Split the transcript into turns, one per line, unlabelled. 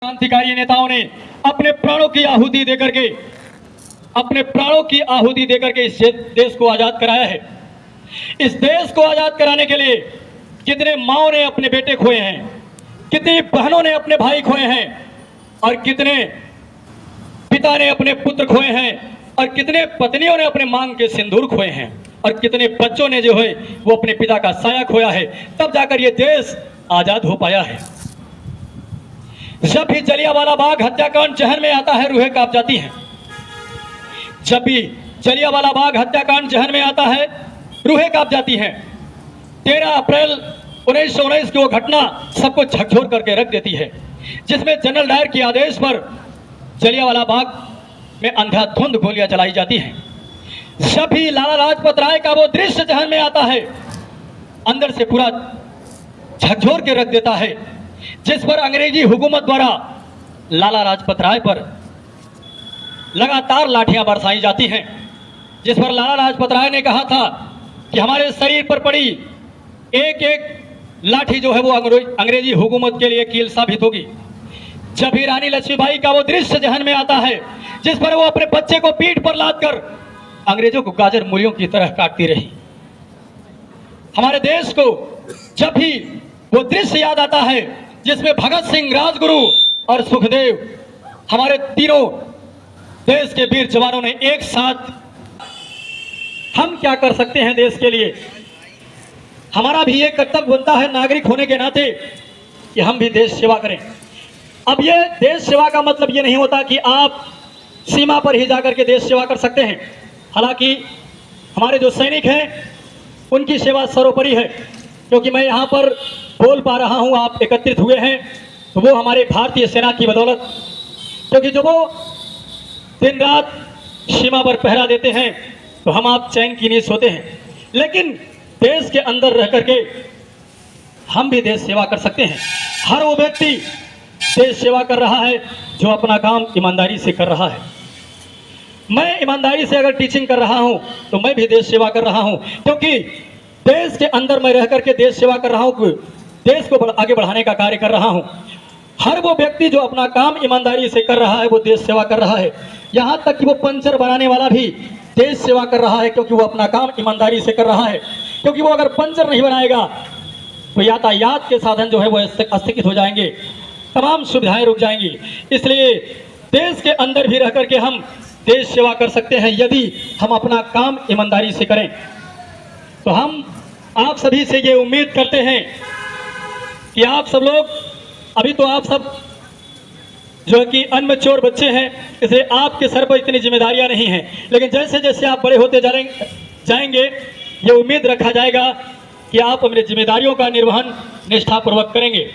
क्रांतिकारी नेताओं ने अपने प्राणों की आहुति देकर के इस देश को आजाद कराया है। इस देश को आजाद कराने के लिए कितने माओं ने अपने बेटे खोए हैं, कितनी बहनों ने अपने भाई खोए हैं, और कितने पिता ने अपने पुत्र खोए हैं, और कितने पत्नियों ने अपने मांग के सिंदूर खोए हैं, और कितने बच्चों ने जो है वो अपने पिता का साया खोया है। तब जाकर ये देश आजाद हो पाया है। जब भी जलियांवाला बाग हत्याकांड जहन में आता है, रूहें कांप जाती हैं। जब भी जलियांवाला बाग हत्याकांड जहन में आता है, रूहें कांप जाती हैं। 13 अप्रैल 1919 की वो घटना सबको झकझोर करके रख देती है, जिसमें जनरल डायर के आदेश पर जलियांवाला बाग में अंधाधुंध गोलियां चलाई जाती हैं। जब भी लाला लाजपत राय का वो दृश्य जहन में आता है, अंदर से पूरा झकझोर के रख देता है, जिस पर अंग्रेजी हुकूमत द्वारा लाला लाजपत राय पर लगातार लाठियां बरसाई जाती हैं। जिस पर लाला लाजपत राय ने कहा था कि हमारे शरीर पर पड़ी एक एक लाठी जो है वो अंग्रेजी हुकूमत के लिए कील साबित होगी। जब भी रानी लक्ष्मीबाई का वो दृश्य जहन में आता है, जिस पर वो अपने बच्चे को पीठ पर लादकर अंग्रेजों को गाजर मूलियों की तरह काटती रही। हमारे देश को जब भी वो दृश्य याद आता है, जिसमें भगत सिंह, राजगुरु और सुखदेव, हमारे तीनों देश के वीर जवानों ने एक साथ, हम क्या कर सकते हैं देश के लिए। हमारा भी ये कर्तव्य बनता है नागरिक होने के नाते कि हम भी देश सेवा करें। अब ये देश सेवा का मतलब ये नहीं होता कि आप सीमा पर ही जाकर के देश सेवा कर सकते हैं। हालांकि हमारे जो सैनिक हैं उनकी सेवा सर्वोपरि है। क्योंकि मैं यहाँ पर बोल पा रहा हूँ, आप एकत्रित हुए हैं, तो वो हमारे भारतीय सेना की बदौलत। क्योंकि जो वो दिन रात सीमा पर पहरा देते हैं तो हम आप चैन की नींद सोते हैं। लेकिन देश के अंदर रह करके हम भी देश सेवा कर सकते हैं। हर वो व्यक्ति देश सेवा कर रहा है जो अपना काम ईमानदारी से कर रहा है। मैं ईमानदारी से अगर टीचिंग कर रहा हूं तो मैं भी देश सेवा कर रहा हूं, क्योंकि देश के अंदर मैं रह करके देश सेवा कर रहा हूं, देश को आगे बढ़ाने का कार्य कर रहा हूं। हर वो व्यक्ति जो अपना काम ईमानदारी से कर रहा है वो देश सेवा कर रहा है। यहां तक कि वो पंचर बनाने वाला भी देश सेवा कर रहा है, क्योंकि वो अपना काम ईमानदारी से कर रहा है। क्योंकि वो अगर पंचर नहीं बनाएगा तो यातायात के साधन जो है वो स्थगित हो जाएंगे, तमाम सुविधाएं रुक जाएंगी। इसलिए देश के अंदर भी रह करके हम देश सेवा कर सकते हैं यदि हम अपना काम ईमानदारी से करें। तो हम आप सभी से ये उम्मीद करते हैं कि आप सब लोग, अभी तो आप सब जो कि अनमैच्योर बच्चे हैं, इसलिए आपके सर पर इतनी जिम्मेदारियां नहीं हैं। लेकिन जैसे जैसे आप बड़े होते जाएंगे ये उम्मीद रखा जाएगा कि आप अपनी जिम्मेदारियों का निर्वहन निष्ठापूर्वक करेंगे।